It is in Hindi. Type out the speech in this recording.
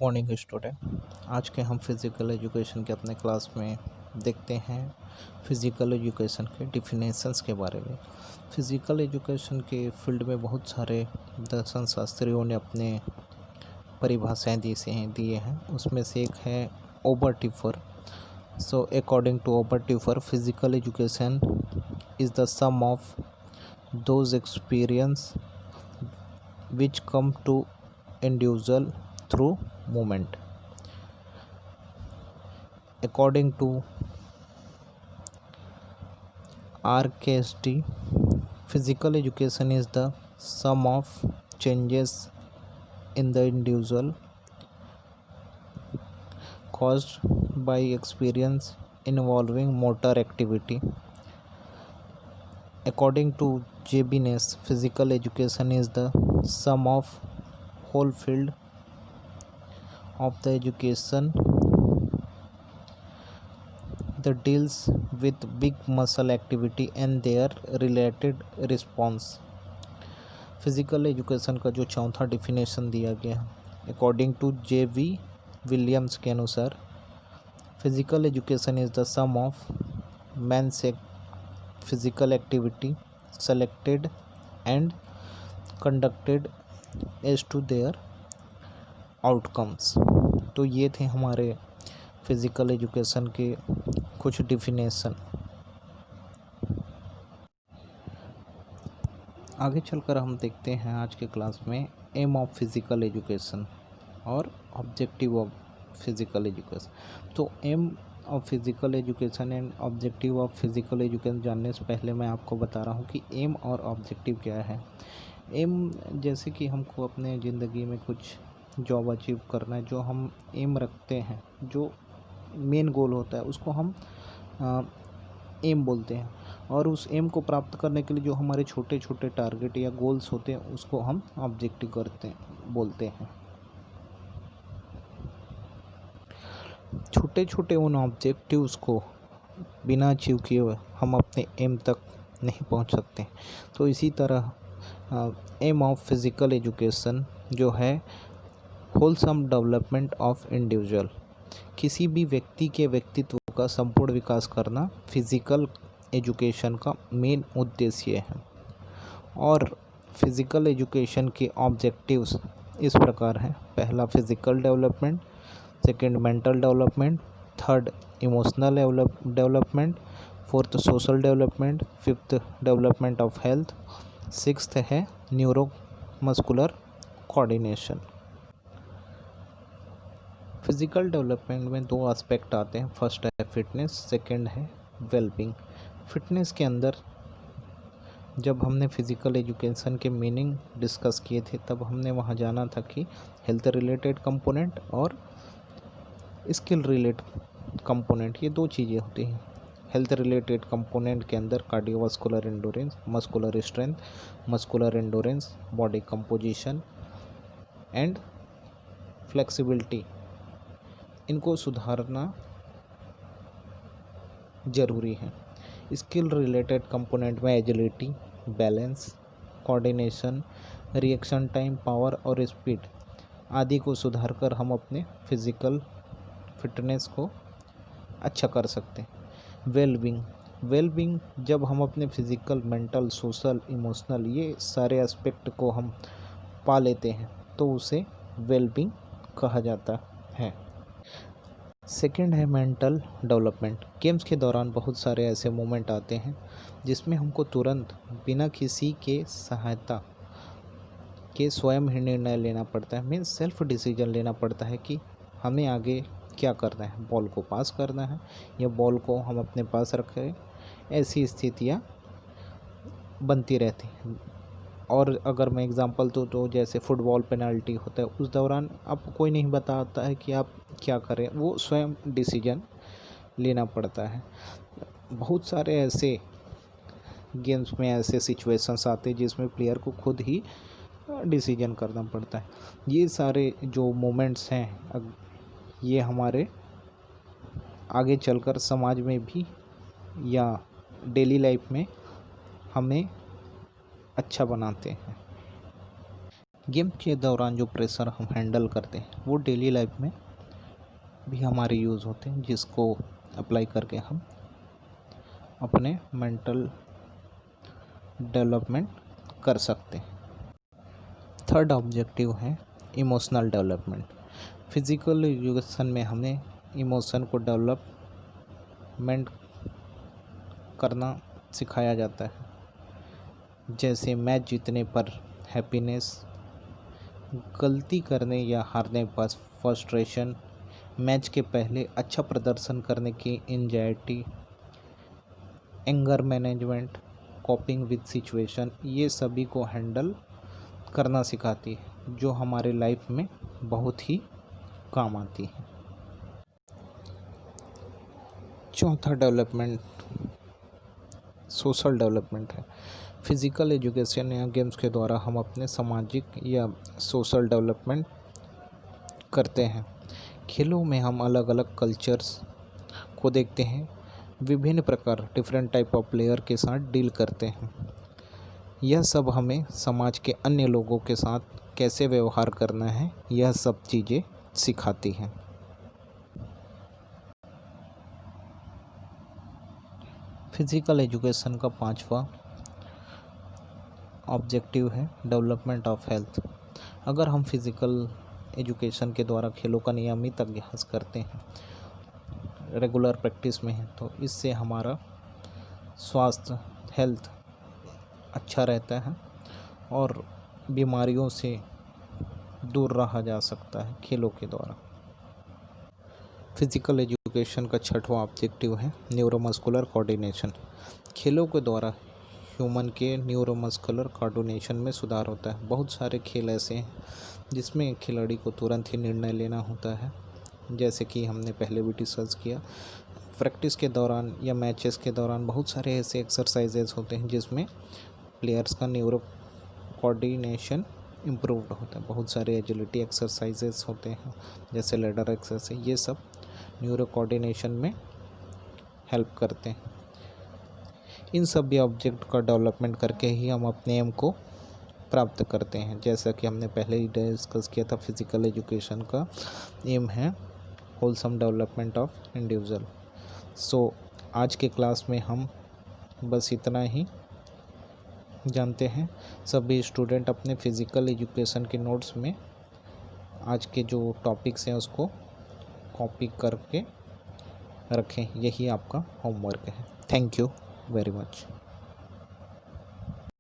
Morning student. आज के हम फिज़िकल एजुकेशन के अपने क्लास में देखते हैं फिज़िकल एजुकेशन के डिफिनेशंस के बारे में। फिज़िकल एजुकेशन के फील्ड में बहुत सारे दर्शन शास्त्रियों ने अपने परिभाषाएं दिए हैं। उसमें से एक है Oberteuffer. So according to Oberteuffer, physical education is the sum of those experience which come to individual through movement. According to RKSD, physical education is the sum of changes in the individual caused by experience involving motor activity. According to J.B. Ness, physical education is the sum of whole field of the education that deals with big muscle activity and their related response. Physical education का जो चौथा डिफिनेशन दिया गया अकॉर्डिंग टू J.V. विलियम्स के अनुसार, physical education is the sum of man's physical activity selected and conducted as to their outcomes. तो ये थे हमारे फिज़िकल एजुकेशन के कुछ डिफिनेशन। आगे चलकर हम देखते हैं आज के क्लास में एम ऑफ फिज़िकल एजुकेशन और ऑब्जेक्टिव ऑफ फिज़िकल एजुकेशन। तो aim of physical education and objective of physical education जानने से पहले मैं आपको बता रहा हूँ कि एम और ऑब्जेक्टिव क्या है। एम जैसे कि हमको अपने ज़िंदगी में कुछ जॉब अचीव करना है, जो हम एम रखते हैं, जो मेन गोल होता है, उसको हम एम बोलते हैं। और उस एम को प्राप्त करने के लिए जो हमारे छोटे छोटे टारगेट या गोल्स होते हैं, उसको हम ऑब्जेक्टिव बोलते हैं। छोटे छोटे उन ऑब्जेक्टिव्स को बिना अचीव किए हुए हम अपने एम तक नहीं पहुंच सकते। तो इसी तरह एम ऑफ फिज़िकल एजुकेशन जो है होलसम डेवलपमेंट ऑफ इंडिविजुअल, किसी भी व्यक्ति के व्यक्तित्व का संपूर्ण विकास करना फिज़िकल एजुकेशन का मेन उद्देश्य है। और फिज़िकल एजुकेशन के ऑब्जेक्टिव्स इस प्रकार हैं। पहला physical development, second mental development, third emotional development, fourth social development, fifth development of health, sixth है neuro muscular coordination. Physical development में दो एस्पेक्ट आते हैं। फर्स्ट है फिटनेस, सेकंड है वेलबींग। फिटनेस के अंदर जब हमने फिज़िकल एजुकेशन के मीनिंग डिस्कस किए थे, तब हमने वहाँ जाना था कि हेल्थ रिलेटेड कंपोनेंट और स्किल रिलेटेड कंपोनेंट, ये दो चीज़ें होती हैं। हेल्थ रिलेटेड कंपोनेंट के अंदर cardiovascular endurance, muscular strength, muscular endurance, body composition and flexibility, इनको सुधारना ज़रूरी है। स्किल रिलेटेड कंपोनेंट में agility, balance, coordination, reaction time, power और स्पीड आदि को सुधार कर हम अपने फिज़िकल फिटनेस को अच्छा कर सकते हैं। वेलबींग जब हम अपने फिज़िकल, मेंटल, सोशल, इमोशनल ये सारे एस्पेक्ट को हम पा लेते हैं, तो उसे वेलबींग कहा जाता है। सेकंड है मेंटल डेवलपमेंट। गेम्स के दौरान बहुत सारे ऐसे मोमेंट आते हैं जिसमें हमको तुरंत बिना किसी के सहायता के स्वयं ही निर्णय लेना पड़ता है। मीन्स सेल्फ डिसीजन लेना पड़ता है कि हमें आगे क्या करना है, बॉल को पास करना है या बॉल को हम अपने पास रखें। ऐसी स्थितियाँ बनती रहती हैं। और अगर मैं एग्ज़ाम्पल दूँ तो जैसे फुटबॉल पेनल्टी होता है, उस दौरान आपको कोई नहीं बताता है कि आप क्या करें, वो स्वयं डिसीजन लेना पड़ता है। बहुत सारे ऐसे गेम्स में ऐसे सिचुएशंस आते हैं जिसमें प्लेयर को खुद ही डिसीजन करना पड़ता है। ये सारे जो मोमेंट्स हैं, ये हमारे आगे चलकर समाज में भी या डेली लाइफ में हमें अच्छा बनाते हैं। गेम के दौरान जो प्रेशर हम हैंडल करते हैं वो डेली लाइफ में भी हमारे यूज़ होते हैं, जिसको अप्लाई करके हम अपने मेंटल डेवलपमेंट कर सकते हैं। थर्ड ऑब्जेक्टिव है इमोशनल डेवलपमेंट। फिज़िकल एजुकेशन में हमें इमोशन को डेवलपमेंट करना सिखाया जाता है, जैसे मैच जीतने पर हैप्पीनेस, गलती करने या हारने पर फ्रस्ट्रेशन, मैच के पहले अच्छा प्रदर्शन करने की anxiety, anger management, कॉपिंग with situation, ये सभी को हैंडल करना सिखाती है, जो हमारे लाइफ में बहुत ही काम आती है। चौथा डेवलपमेंट सोशल डेवलपमेंट है। फिज़िकल एजुकेशन या गेम्स के द्वारा हम अपने सामाजिक या सोशल डेवलपमेंट करते हैं। खेलों में हम अलग अलग कल्चर्स को देखते हैं, विभिन्न प्रकार डिफरेंट टाइप ऑफ प्लेयर के साथ डील करते हैं। यह सब हमें समाज के अन्य लोगों के साथ कैसे व्यवहार करना है, यह सब चीज़ें सिखाती हैं। फिज़िकल एजुकेशन का पांचवा ऑब्जेक्टिव है डेवलपमेंट ऑफ हेल्थ। अगर हम फिज़िकल एजुकेशन के द्वारा खेलों का नियमित अभ्यास करते हैं, रेगुलर प्रैक्टिस में है, तो इससे हमारा स्वास्थ्य हेल्थ अच्छा रहता है और बीमारियों से दूर रहा जा सकता है खेलों के द्वारा। फिज़िकल एजुकेशन का छठवां ऑब्जेक्टिव है न्यूरोमस्कुलर कोऑर्डिनेशन। खेलों के द्वारा ह्यूमन के न्यूरोमस्कुलर कोऑर्डिनेशन में सुधार होता है। बहुत सारे खेल ऐसे हैं जिसमें खिलाड़ी को तुरंत ही निर्णय लेना होता है, जैसे कि हमने पहले भी डिस्कस किया। प्रैक्टिस के दौरान या मैचेस के दौरान बहुत सारे ऐसे एक्सरसाइजेज होते हैं जिसमें प्लेयर्स का न्यूरो कोऑर्डिनेशन इम्प्रूव्ड होता है। बहुत सारे एजिलिटी एक्सरसाइजेस होते हैं, जैसे लैडर एक्सरसाइज, ये सब न्यूरो कोऑर्डिनेशन में हेल्प करते हैं। इन सभी ऑब्जेक्ट का डेवलपमेंट करके ही हम अपने एम को प्राप्त करते हैं। जैसा कि हमने पहले ही डिस्कस किया था, फिज़िकल एजुकेशन का एम है होलसम डेवलपमेंट ऑफ इंडिविजुअल। सो आज के क्लास में हम बस इतना ही जानते हैं। सभी स्टूडेंट अपने फिज़िकल एजुकेशन के नोट्स में आज के जो टॉपिक्स हैं उसको कॉपी करके रखें, यही आपका होमवर्क है। Thank you very much.